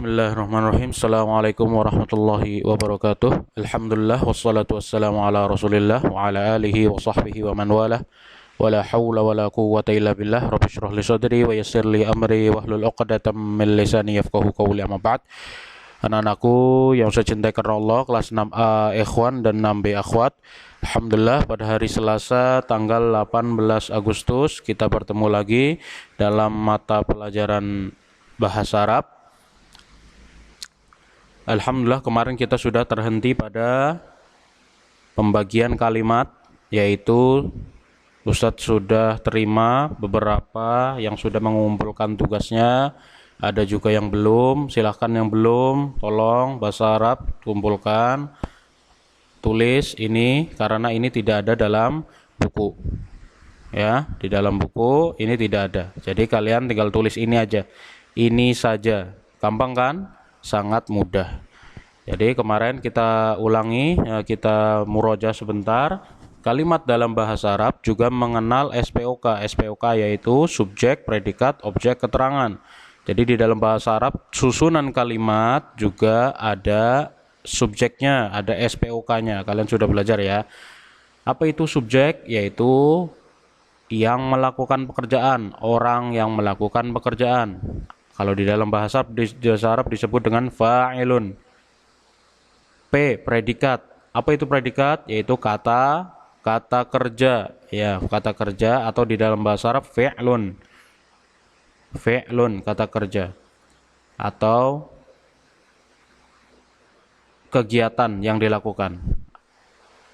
Bismillahirrahmanirrahim. Assalamualaikum warahmatullahi wabarakatuh. Alhamdulillah wassalatu wassalamu ala Rasulillah wa ala alihi wa sahbihi wa man walah. Wala haula wala quwwata illa billah. Rabbi shrah li sadri wa yassir li amri wahlul 'uqdatam min lisani yafqahu qawli. Amma ba'd. Anak-anakku yang saya cintai karena Allah, kelas 6A ikhwan dan 6B akhwat. Alhamdulillah pada hari Selasa tanggal 18 Agustus kita bertemu lagi dalam mata pelajaran bahasa Arab. Alhamdulillah kemarin kita sudah terhenti pada pembagian kalimat, yaitu Ustadz sudah terima beberapa yang sudah mengumpulkan tugasnya, ada juga yang belum. Silahkan yang belum, tolong bahasa Arab kumpulkan, tulis ini, karena ini tidak ada dalam buku. Ya, di dalam buku ini tidak ada. Jadi kalian tinggal tulis ini aja. Ini saja. Gampang kan? Sangat mudah. Jadi kemarin kita ulangi, kita murojaah sebentar. Kalimat dalam bahasa Arab juga mengenal SPOK. SPOK yaitu subjek, predikat, objek, keterangan. Jadi di dalam bahasa Arab susunan kalimat juga ada subjeknya, ada SPOK-nya. Kalian sudah belajar ya. Apa itu subjek? Yaitu yang melakukan pekerjaan, orang yang melakukan pekerjaan. Kalau di dalam bahasa Arab disebut dengan fa'ilun. P, predikat. Apa itu predikat? Yaitu kata kerja. Ya, kata kerja, atau di dalam bahasa Arab fi'lun. Fi'lun, kata kerja. Atau kegiatan yang dilakukan.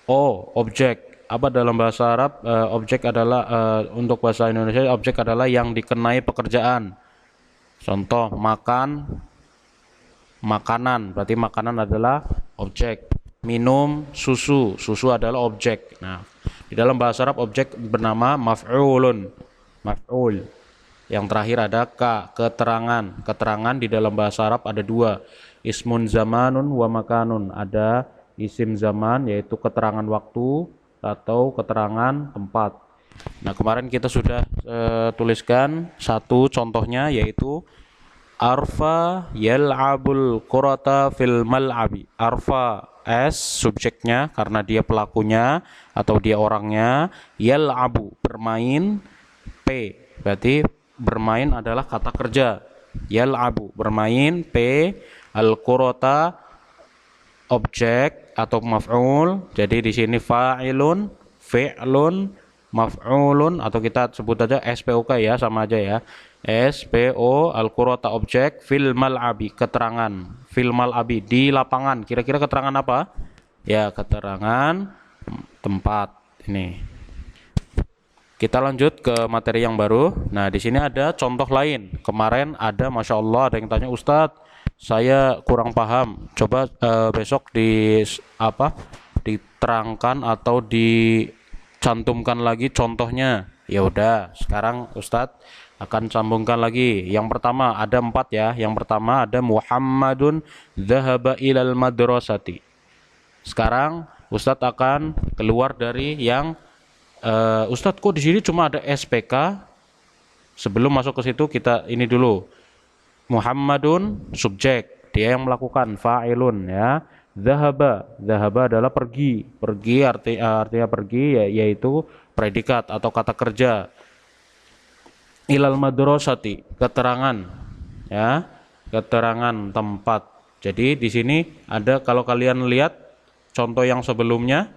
O, objek. Apa dalam bahasa Arab? Objek adalah, untuk bahasa Indonesia, objek adalah yang dikenai pekerjaan. Contoh, makan, makanan, berarti makanan adalah objek. Minum, susu, susu adalah objek. Nah, di dalam bahasa Arab objek bernama maf'ulun, maf'ul. Yang terakhir ada ka, keterangan. Keterangan di dalam bahasa Arab ada dua, ismun zamanun wa makanun. Ada isim zaman, yaitu keterangan waktu, atau keterangan tempat. Nah, kemarin kita sudah tuliskan satu contohnya, yaitu arfa yal'abul qurata fil mal'abi. Arfa, S subjeknya karena dia pelakunya atau dia orangnya. Yal'abu, bermain. P, berarti bermain adalah kata kerja. Yal'abu, bermain. P, al-qurata, objek atau maf'ul. Jadi di sini fa'ilun, fi'lun, maf'ulun, atau kita sebut aja SPOK ya, sama aja ya. SPO, al-qurata objek, fil mal'abi, keterangan. Fil mal'abi, di lapangan. Kira-kira keterangan apa? Ya, keterangan tempat. Ini. Kita lanjut ke materi yang baru. Nah, di sini ada contoh lain. Kemarin ada, Masya Allah, ada yang tanya, Ustadz, saya kurang paham. Coba besok diterangkan atau cantumkan lagi contohnya. Ya udah, sekarang Ustadz akan sambungkan lagi. Yang pertama ada 4 ya. Yang pertama ada Muhammadun dzahaba ilal madrasati. Sekarang Ustadz akan keluar dari yang Ustadz kok di sini cuma ada SPK. Sebelum masuk ke situ kita ini dulu. Muhammadun subjek, dia yang melakukan, fa'ilun ya. Zahaba, zahaba adalah pergi. Pergi artinya pergi yaitu predikat atau kata kerja. Ilal madrasati, keterangan ya, keterangan tempat. Jadi di sini ada, kalau kalian lihat contoh yang sebelumnya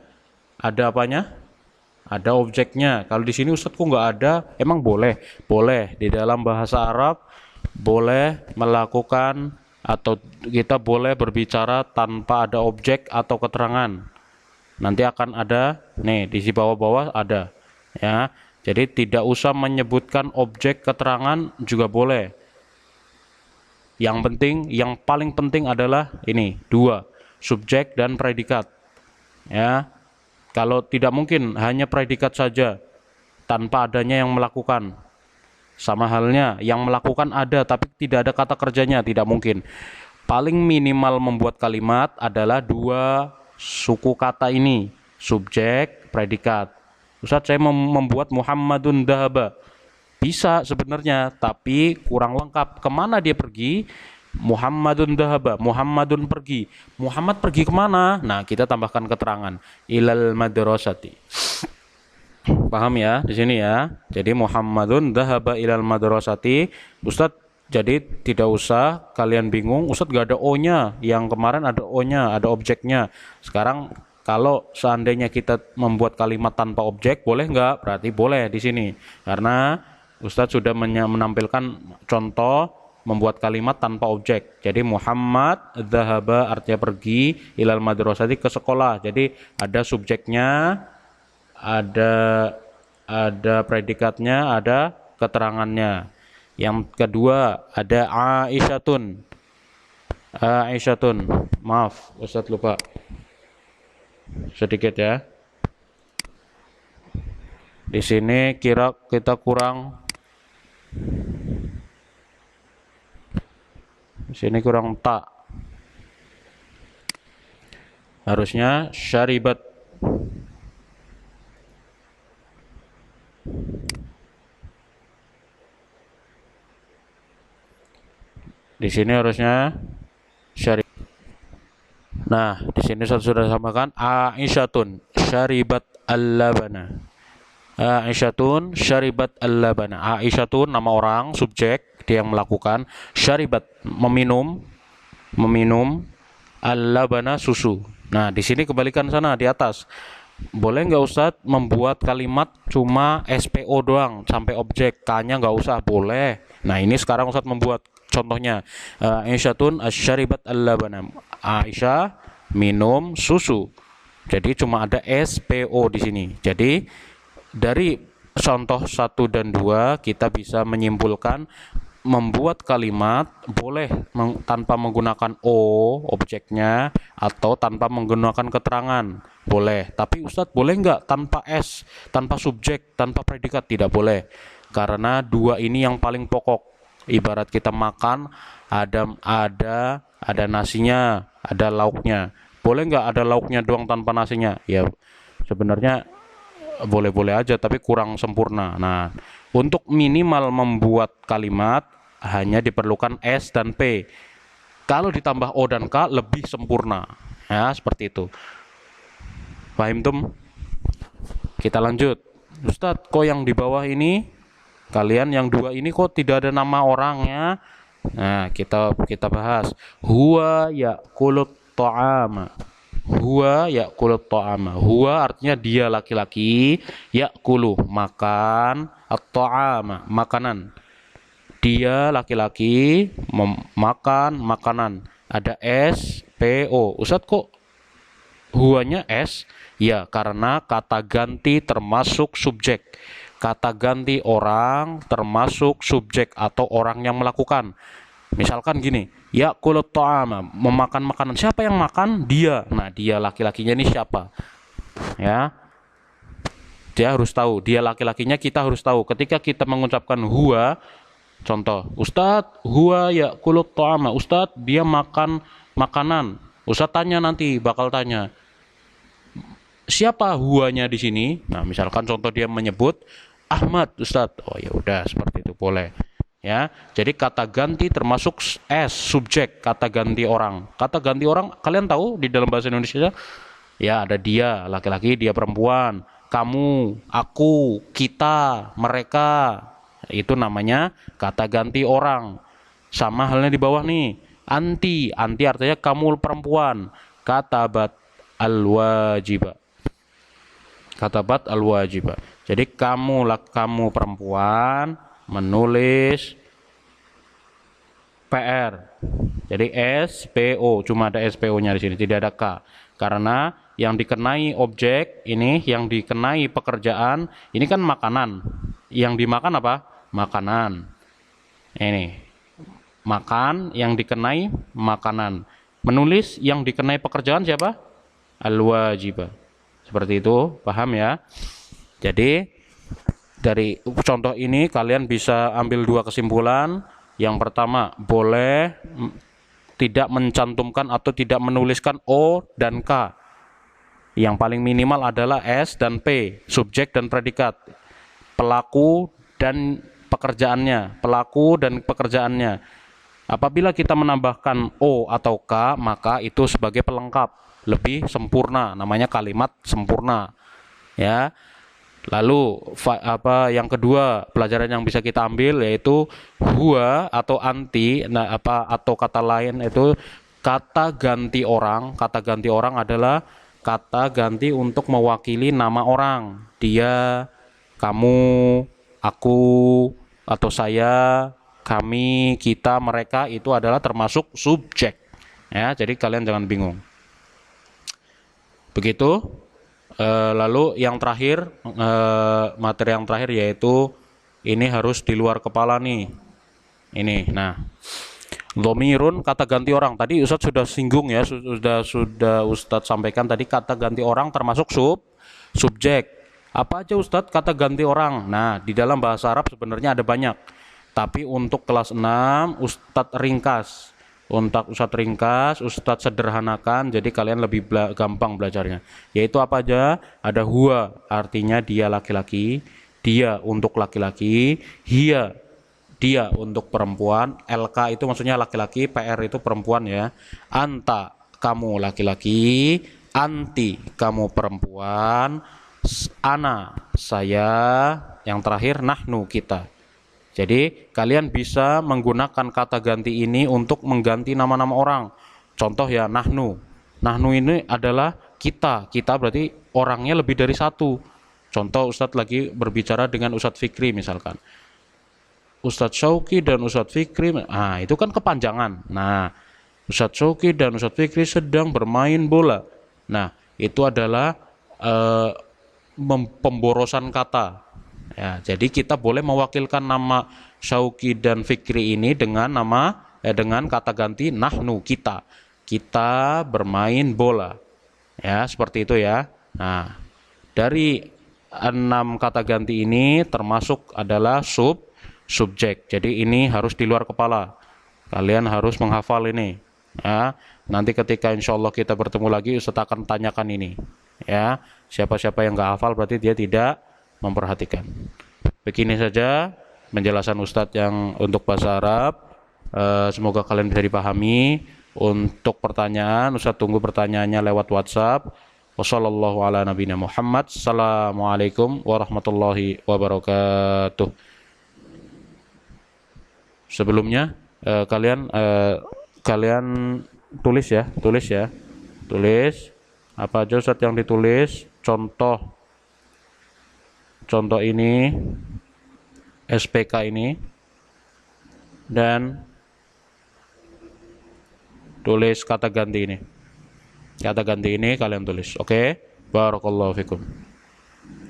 ada apanya? Ada objeknya. Kalau di sini Ustadz kok nggak ada? Emang boleh? Boleh. Di dalam bahasa Arab boleh melakukan atau kita boleh berbicara tanpa ada objek atau keterangan. Nanti akan ada, nih di bawah-bawah ada ya. Jadi tidak usah menyebutkan objek, keterangan juga boleh. Yang penting, yang paling penting adalah ini, dua, subjek dan predikat. Ya. Kalau tidak mungkin hanya predikat saja tanpa adanya yang melakukan. Sama halnya yang melakukan ada tapi tidak ada kata kerjanya, tidak mungkin. Paling minimal membuat kalimat adalah dua suku kata ini, subjek, predikat. Ustadz, saya membuat Muhammadun dhahaba. Bisa sebenarnya, tapi kurang lengkap. Kemana dia pergi? Muhammadun dhahaba, Muhammadun pergi. Muhammad pergi kemana? Nah, kita tambahkan keterangan ilal madrasati. Paham ya di sini ya. Jadi Muhammadun dhahaba ilal madrasati. Ustadz, jadi tidak usah kalian bingung, Ustadz gak ada O-nya. Yang kemarin ada O-nya, ada objeknya. Sekarang kalau seandainya kita membuat kalimat tanpa objek, boleh nggak? Berarti boleh di sini. Karena Ustadz sudah menampilkan contoh membuat kalimat tanpa objek. Jadi Muhammad dhahaba artinya pergi, ilal madrasati ke sekolah. Jadi ada subjeknya, ada predikatnya, ada keterangannya. Yang kedua ada Aisyatun. Aisyatun. Maaf, Ustadz lupa. Sedikit ya. Di sini kira kita kurang. Di sini kurang tak. Harusnya syaribat. Di sini harusnya syaribat. Nah, di sini saya sudah samakan Aisyatun syaribat al-labana. Aisyatun syaribat al-labana. Aisyatun nama orang, subjek, dia yang melakukan. Syaribat meminum al-labana susu. Nah, di sini kebalikan sana di atas. Boleh nggak Ustadz membuat kalimat cuma SPO doang sampai objek, K-nya nggak usah? Boleh. Nah, ini sekarang Ustadz membuat contohnya. Aisyatun asyaribat al-labana. Aisyah minum susu. Jadi cuma ada SPO di sini. Jadi dari contoh 1 dan 2 kita bisa menyimpulkan membuat kalimat boleh tanpa menggunakan O objeknya atau tanpa menggunakan keterangan. Boleh. Tapi Ustadz boleh nggak tanpa S, tanpa subjek, tanpa predikat? Tidak boleh. Karena dua ini yang paling pokok. Ibarat kita makan ada nasinya, ada lauknya. Boleh nggak ada lauknya doang tanpa nasinya? Ya sebenarnya boleh-boleh aja, tapi kurang sempurna. Nah, untuk minimal membuat kalimat hanya diperlukan S dan P. Kalau ditambah O dan K lebih sempurna. Ya, seperti itu. Paham tum? Kita lanjut. Ustadz, kok yang di bawah ini, kalian yang dua ini kok tidak ada nama orangnya? Nah, kita bahas. Huwa ya'kulut ta'ama. Huwa ya'kulut ta'ama. Huwa artinya dia laki-laki, ya'kulu makan, at-ta'ama makanan. Dia laki-laki memakan makanan. Ada S, P, O. Ustadz, kok huwanya S? Ya, karena kata ganti termasuk subjek. Kata ganti orang termasuk subjek atau orang yang melakukan. Misalkan gini, ya'kulut ta'ama, memakan makanan. Siapa yang makan? Dia. Nah, dia laki-lakinya ini siapa? Ya. Dia harus tahu, dia laki-lakinya kita harus tahu. Ketika kita mengucapkan huwa, contoh, Ustadz, huwa ya'kulut ta'ama. Ustadz, dia makan makanan. Ustadz tanya nanti, bakal tanya, siapa huwanya di sini? Nah, misalkan contoh dia menyebut Ahmad, Ustadz. Oh ya udah, seperti itu boleh. Ya, jadi kata ganti termasuk S, subjek, kata ganti orang. Kata ganti orang, kalian tahu di dalam bahasa Indonesia? Ya, ada dia, laki-laki, dia perempuan. Kamu, aku, kita, mereka. Itu namanya kata ganti orang. Sama halnya di bawah nih. Anti artinya kamu perempuan. Katabat al-wajibah. Katabat al-wajibah. Jadi kamu perempuan menulis PR. Jadi SPO, cuma ada SPO-nya di sini, tidak ada K. Karena yang dikenai objek ini, yang dikenai pekerjaan, ini kan makanan. Yang dimakan apa? Makanan. Ini. Makan yang dikenai makanan. Menulis yang dikenai pekerjaan siapa? Al-wajibah. Seperti itu, paham ya? Jadi dari contoh ini kalian bisa ambil dua kesimpulan. Yang pertama, boleh tidak mencantumkan atau tidak menuliskan O dan K. Yang paling minimal adalah S dan P, subjek dan predikat. Pelaku dan pekerjaannya, pelaku dan pekerjaannya. Apabila kita menambahkan o atau k, maka itu sebagai pelengkap, lebih sempurna, namanya kalimat sempurna. Ya. Lalu yang kedua pelajaran yang bisa kita ambil yaitu huwa atau anti, nah atau kata lain itu kata ganti orang. Kata ganti orang adalah kata ganti untuk mewakili nama orang. Dia, kamu, aku, atau saya, kami, kita, mereka itu adalah termasuk subjek. Ya, jadi kalian jangan bingung. Begitu. Lalu yang terakhir, materi yang terakhir yaitu ini harus di luar kepala nih. Ini, nah, Dhomirun kata ganti orang. Tadi Ustadz sudah singgung ya, sudah Ustadz sampaikan tadi kata ganti orang termasuk subjek. Apa aja Ustadz kata ganti orang? Nah, di dalam bahasa Arab sebenarnya ada banyak. Tapi untuk kelas 6 Ustadz ringkas. Ustadz sederhanakan, jadi kalian lebih gampang belajarnya. Yaitu apa aja? Ada huwa, artinya dia laki-laki, dia untuk laki-laki, hiya, dia untuk perempuan, LK itu maksudnya laki-laki, PR itu perempuan ya. Anta, kamu laki-laki, anti, kamu perempuan, ana, saya, yang terakhir nahnu, kita. Jadi kalian bisa menggunakan kata ganti ini untuk mengganti nama-nama orang. Contoh ya nahnu. Nahnu ini adalah kita. Kita berarti orangnya lebih dari satu. Contoh Ustadz lagi berbicara dengan Ustadz Fikri misalkan. Ustadz Syauqi dan Ustadz Fikri, nah itu kan kepanjangan. Nah, Ustadz Syauqi dan Ustadz Fikri sedang bermain bola. Nah, itu adalah pemborosan kata. Ya, jadi kita boleh mewakilkan nama Syauqi dan Fikri ini dengan dengan kata ganti nahnu, kita. Kita bermain bola. Ya, seperti itu ya. Nah, dari 6 kata ganti ini termasuk adalah subjek. Jadi ini harus di luar kepala. Kalian harus menghafal ini. Ya, nanti ketika insya Allah kita bertemu lagi, Ustaz akan tanyakan ini. Ya, siapa-siapa yang nggak hafal berarti dia tidak memperhatikan. Begini saja penjelasan Ustadz yang untuk bahasa Arab. Semoga kalian bisa dipahami. Untuk pertanyaan, Ustadz tunggu pertanyaannya lewat WhatsApp. Wassalamualaikum warahmatullahi wabarakatuh. Sebelumnya kalian tulis ya. Tulis apa aja Ustadz yang ditulis. Contoh ini, SPK ini, dan tulis kata ganti ini. Kata ganti ini kalian tulis. Oke? Barakallahu fikum.